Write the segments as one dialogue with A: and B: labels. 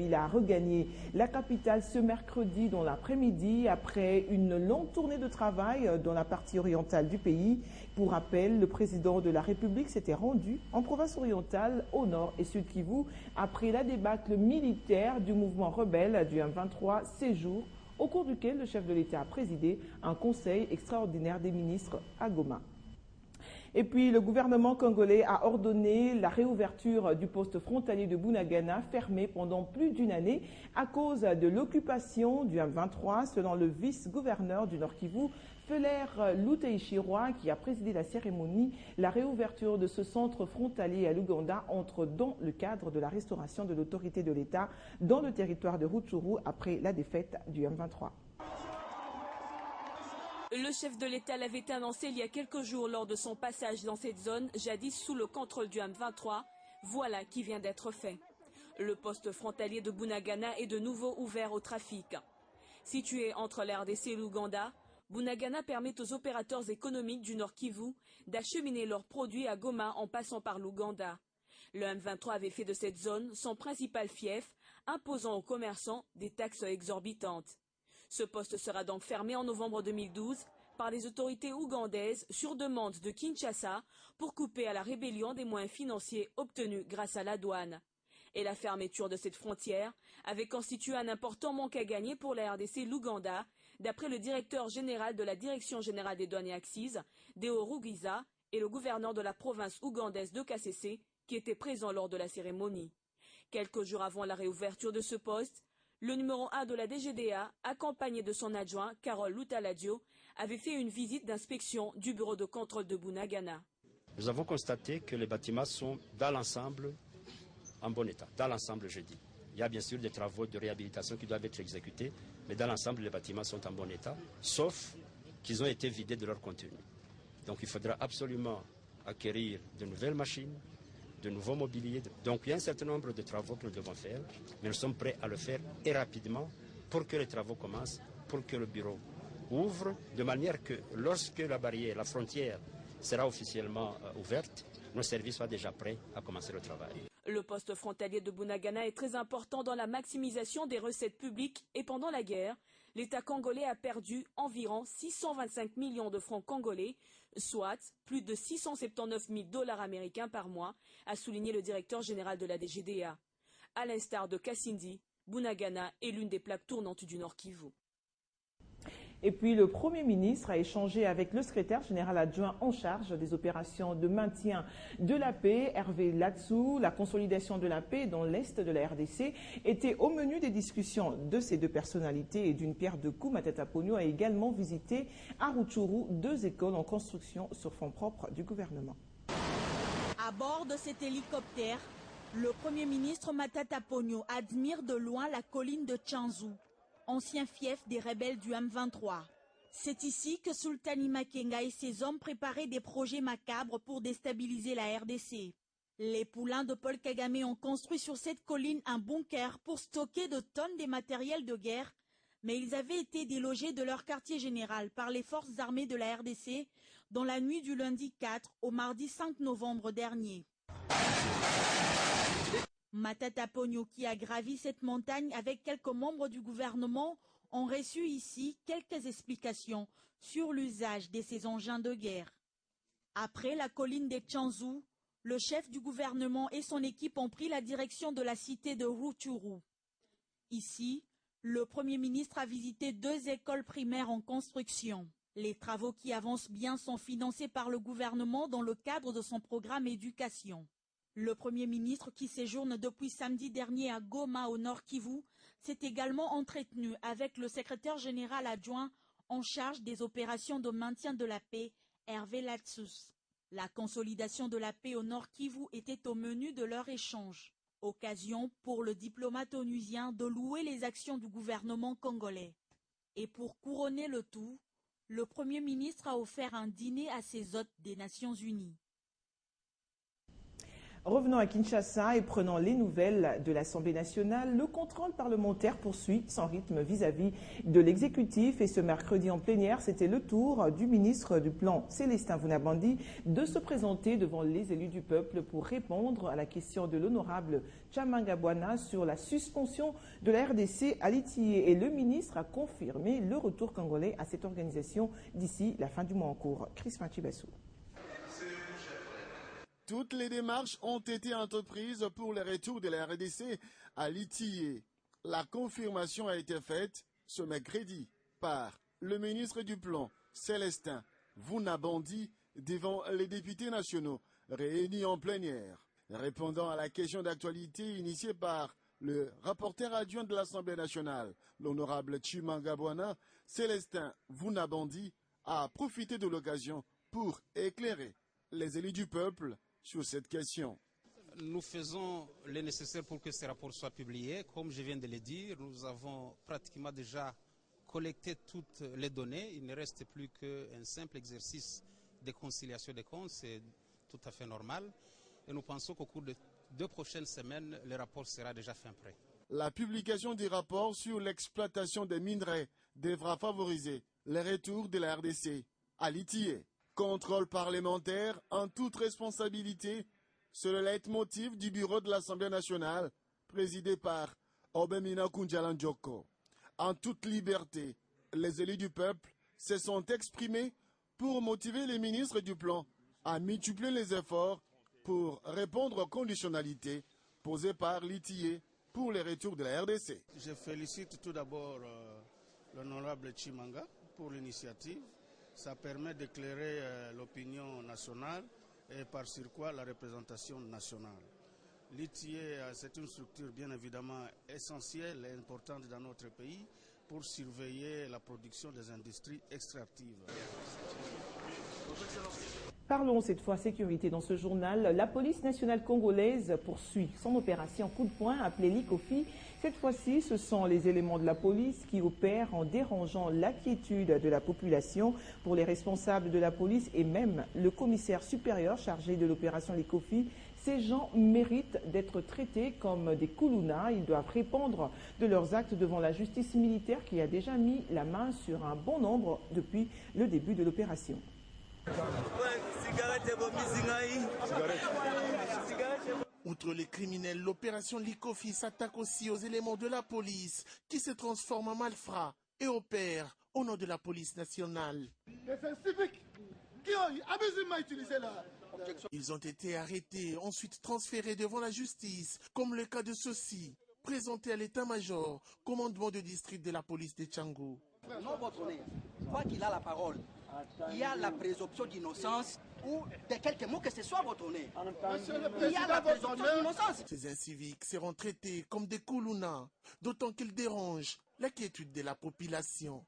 A: Il a regagné la capitale ce mercredi dans l'après-midi après une longue tournée de travail dans la partie orientale du pays. Pour rappel, le président de la République s'était rendu en province orientale au nord et sud Kivu après la débâcle militaire du mouvement rebelle du M23, séjour au cours duquel le chef de l'État a présidé un conseil extraordinaire des ministres à Goma. Et puis, le gouvernement congolais a ordonné la réouverture du poste frontalier de Bunagana, fermé pendant plus d'une année à cause de l'occupation du M23, selon le vice-gouverneur du Nord Kivu, Feller Luteishirwa, qui a présidé la cérémonie. La réouverture de ce centre frontalier à l'Ouganda entre dans le cadre de la restauration de l'autorité de l'État dans le territoire de Rutshuru après la défaite du M23.
B: Le chef de l'État l'avait annoncé il y a quelques jours lors de son passage dans cette zone, jadis sous le contrôle du M23. Voilà qui vient d'être fait. Le poste frontalier de Bunagana est de nouveau ouvert au trafic. Situé entre la RDC et l'Ouganda, Bunagana permet aux opérateurs économiques du Nord Kivu d'acheminer leurs produits à Goma en passant par l'Ouganda. Le M23 avait fait de cette zone son principal fief, imposant aux commerçants des taxes exorbitantes. Ce poste sera donc fermé en novembre 2012 par les autorités ougandaises sur demande de Kinshasa pour couper à la rébellion des moyens financiers obtenus grâce à la douane. Et la fermeture de cette frontière avait constitué un important manque à gagner pour la RDC et l'Ouganda, d'après le directeur général de la Direction générale des douanes et axes, Deo Rugiza, et le gouverneur de la province ougandaise de KCC, qui était présent lors de la cérémonie. Quelques jours avant la réouverture de ce poste, le numéro 1 de la DGDA, accompagné de son adjoint, Carole Lutaladio, avait fait une visite d'inspection du bureau de contrôle de Bunagana.
C: Nous avons constaté que les bâtiments sont dans l'ensemble en bon état. Dans l'ensemble, je dis. Il y a bien sûr des travaux de réhabilitation qui doivent être exécutés, mais dans l'ensemble, les bâtiments sont en bon état, sauf qu'ils ont été vidés de leur contenu. Donc il faudra absolument acquérir de nouvelles machines, de nouveaux mobiliers. Donc il y a un certain nombre de travaux que nous devons faire, mais nous sommes prêts à le faire et rapidement pour que les travaux commencent, pour que le bureau ouvre, de manière que lorsque la barrière, la frontière sera officiellement ouverte, nos services soient déjà prêts à commencer le travail.
B: Le poste frontalier de Bunagana est très important dans la maximisation des recettes publiques et pendant la guerre, l'État congolais a perdu environ 625 millions de francs congolais, soit plus de 679 000 $ américains par mois, a souligné le directeur général de la DGDA. À l'instar de Kassindi, Bunagana est l'une des plaques tournantes du Nord Kivu.
A: Et puis le Premier ministre a échangé avec le secrétaire général adjoint en charge des opérations de maintien de la paix, Hervé Latsou. La consolidation de la paix dans l'est de la RDC était au menu des discussions de ces deux personnalités et d'une pierre deux coups. Matata Ponyo a également visité à Rutshuru 2 écoles en construction sur fonds propres du gouvernement.
D: À bord de cet hélicoptère, le Premier ministre Matata Ponyo admire de loin la colline de Tchanzu, ancien fief des rebelles du M23. C'est ici que Sultani Makenga et ses hommes préparaient des projets macabres pour déstabiliser la RDC. Les poulains de Paul Kagame ont construit sur cette colline un bunker pour stocker de tonnes de matériel de guerre, mais ils avaient été délogés de leur quartier général par les forces armées de la RDC dans la nuit du lundi 4 au mardi 5 novembre dernier. Matata Ponyo, qui a gravi cette montagne avec quelques membres du gouvernement, ont reçu ici quelques explications sur l'usage de ces engins de guerre. Après la colline des Tchanzu, le chef du gouvernement et son équipe ont pris la direction de la cité de Rutshuru. Ici, le Premier ministre a visité 2 écoles primaires en construction. Les travaux qui avancent bien sont financés par le gouvernement dans le cadre de son programme éducation. Le Premier ministre, qui séjourne depuis samedi dernier à Goma au Nord Kivu, s'est également entretenu avec le secrétaire général adjoint en charge des opérations de maintien de la paix, Hervé Latsou. La consolidation de la paix au Nord Kivu était au menu de leur échange. Occasion pour le diplomate onusien de louer les actions du gouvernement congolais. Et pour couronner le tout, le Premier ministre a offert un dîner à ses hôtes des Nations Unies.
A: Revenons à Kinshasa et prenons les nouvelles de l'Assemblée nationale. Le contrôle parlementaire poursuit son rythme vis-à-vis de l'exécutif et ce mercredi en plénière, c'était le tour du ministre du Plan, Célestin Vounabandi, de se présenter devant les élus du peuple pour répondre à la question de l'honorable Tchamanga Bwana sur la suspension de la RDC à Litié. Et le ministre a confirmé le retour congolais à cette organisation d'ici la fin du mois en cours. Chris Machibassou.
E: Toutes les démarches ont été entreprises pour le retour de la RDC à Litié. La confirmation a été faite ce mercredi par le ministre du Plan, Célestin Vounabandi, devant les députés nationaux réunis en plénière. Répondant à la question d'actualité initiée par le rapporteur adjoint de l'Assemblée nationale, l'honorable Tchamanga Bwana, Célestin Vounabandi a profité de l'occasion pour éclairer les élus du peuple sur cette question.
F: Nous faisons le nécessaire pour que ce rapport soit publié. Comme je viens de le dire, nous avons pratiquement déjà collecté toutes les données. Il ne reste plus qu'un simple exercice de conciliation des comptes. C'est tout à fait normal. Et nous pensons qu'au cours de 2 prochaines semaines, le rapport sera déjà fin prêt.
E: La publication du rapport sur l'exploitation des minerais devra favoriser le retour de la RDC à Litié. Contrôle parlementaire en toute responsabilité, c'est le leitmotiv du bureau de l'Assemblée nationale, présidé par Obemina Kunjalan-Djoko. En toute liberté, les élus du peuple se sont exprimés pour motiver les ministres du Plan à multiplier les efforts pour répondre aux conditionnalités posées par Litié pour le retour de la RDC.
G: Je félicite tout d'abord l'honorable Tchamanga pour l'initiative. Ça permet d'éclairer l'opinion nationale et par surcroît la représentation nationale. L'ITIE, c'est une structure bien évidemment essentielle et importante dans notre pays pour surveiller la production des industries extractives.
A: Parlons cette fois sécurité dans ce journal. La police nationale congolaise poursuit son opération coup de poing appelée Likofi. Cette fois-ci, ce sont les éléments de la police qui opèrent en dérangeant la quiétude de la population. Pour les responsables de la police et même le commissaire supérieur chargé de l'opération Likofi, ces gens méritent d'être traités comme des koulounas. Ils doivent répondre de leurs actes devant la justice militaire qui a déjà mis la main sur un bon nombre depuis le début de l'opération.
H: Outre les criminels, l'opération Likofi s'attaque aussi aux éléments de la police qui se transforment en malfrats et opèrent au nom de la police nationale. Ils ont été arrêtés, ensuite transférés devant la justice, comme le cas de ceux-ci, présentés à l'état-major, commandement de district de la police de Tchango.
I: Non, votre honneur, quoi qu'il a la parole, il y a la présomption d'innocence ou de quelques mots que ce soit votre honneur. Il y a la présomption d'innocence.
H: Ces inciviques seront traités comme des koulounas, d'autant qu'ils dérangent la quiétude de la population.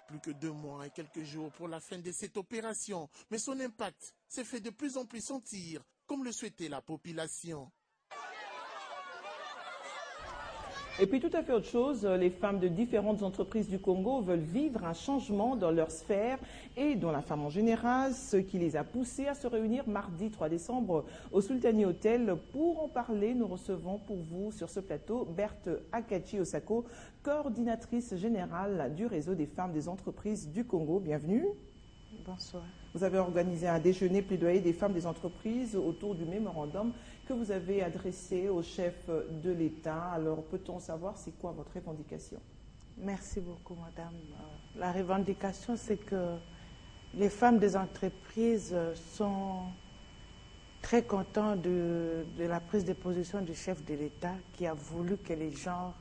H: Plus que 2 mois et quelques jours pour la fin de cette opération, mais son impact s'est fait de plus en plus sentir, comme le souhaitait la population.
A: Et puis tout à fait autre chose, les femmes de différentes entreprises du Congo veulent vivre un changement dans leur sphère et dans la femme en général, ce qui les a poussées à se réunir mardi 3 décembre au Sultani Hotel. Pour en parler, nous recevons pour vous sur ce plateau Berthe Akachi Osako, coordinatrice générale du réseau des femmes des entreprises du Congo. Bienvenue.
J: Bonsoir.
A: Vous avez organisé un déjeuner plaidoyer des femmes des entreprises autour du mémorandum que vous avez adressé au chef de l'État. Alors, peut-on savoir c'est quoi votre revendication?
J: Merci beaucoup, madame. La revendication, c'est que les femmes des entreprises sont très contentes de la prise de position du chef de l'État qui a voulu que les genres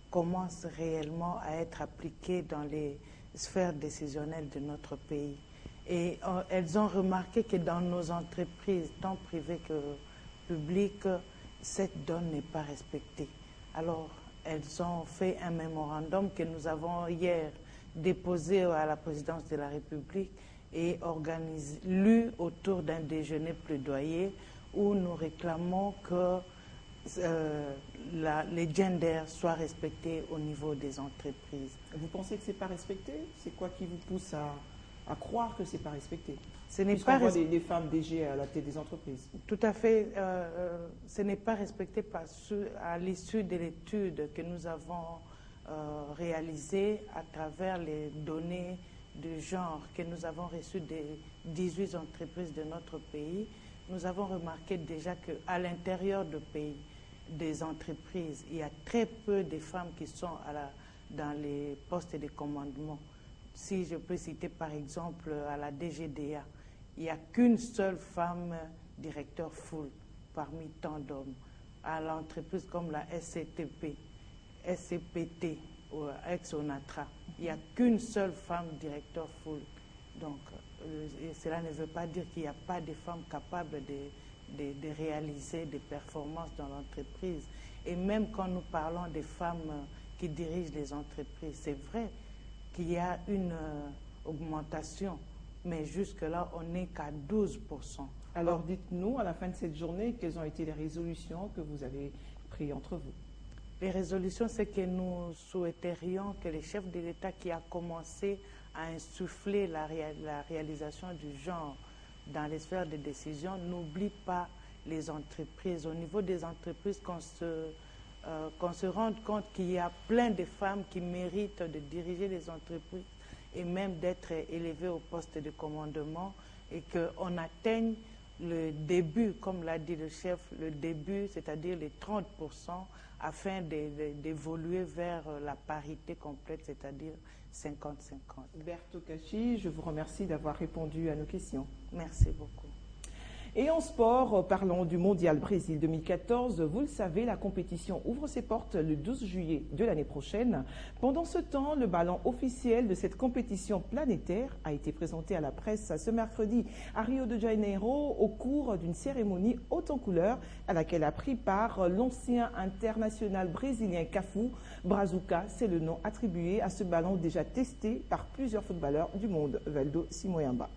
J: commencent réellement à être appliqués dans les sphères décisionnelles de notre pays. Et elles ont remarqué que dans nos entreprises, tant privées que publiques, cette donne n'est pas respectée. Alors, elles ont fait un mémorandum que nous avons hier déposé à la présidence de la République et lu autour d'un déjeuner plaidoyer où nous réclamons que les genders soient respectés au niveau des entreprises.
A: Vous pensez que ce n'est pas respecté? C'est quoi qui vous pousse à à croire que ce n'est pas respecté.
J: Ce n'est pas
A: respecté. Les femmes DG à la tête des entreprises.
J: Tout à fait. Ce n'est pas respecté à l'issue de l'étude que nous avons réalisée à travers les données de genre que nous avons reçues des 18 entreprises de notre pays. Nous avons remarqué déjà qu'à l'intérieur du pays, des entreprises, il y a très peu de femmes qui sont dans les postes de commandement. Si je peux citer par exemple à la DGDA, il n'y a qu'une seule femme directeur full parmi tant d'hommes. À l'entreprise comme la SCTP, SCPT ou ex-Onatra, il n'y a qu'une seule femme directeur full. Donc, cela ne veut pas dire qu'il n'y a pas de femmes capables de réaliser des performances dans l'entreprise. Et même quand nous parlons des femmes qui dirigent les entreprises, c'est vrai qu'il y a une augmentation, mais jusque-là, on n'est qu'à 12%.
A: Alors, dites-nous, à la fin de cette journée, quelles ont été les résolutions que vous avez prises entre vous?
J: Les résolutions, c'est que nous souhaiterions que les chefs de l'État qui a commencé à insuffler la réalisation du genre dans les sphères de décision n'oublient pas les entreprises. Au niveau des entreprises, qu'on se rende compte qu'il y a plein de femmes qui méritent de diriger les entreprises et même d'être élevées au poste de commandement et qu'on atteigne le début, comme l'a dit le chef, le début, c'est-à-dire les 30%, afin d'évoluer vers la parité complète, c'est-à-dire 50-50.
A: Berthe Okachi, je vous remercie d'avoir répondu à nos questions.
J: Merci beaucoup.
A: Et en sport, parlons du Mondial Brésil 2014. Vous le savez, la compétition ouvre ses portes le 12 juillet de l'année prochaine. Pendant ce temps, le ballon officiel de cette compétition planétaire a été présenté à la presse ce mercredi à Rio de Janeiro au cours d'une cérémonie haute en couleurs à laquelle a pris part l'ancien international brésilien Cafu. Brazuca, c'est le nom attribué à ce ballon déjà testé par plusieurs footballeurs du monde. Valdo Simoyamba.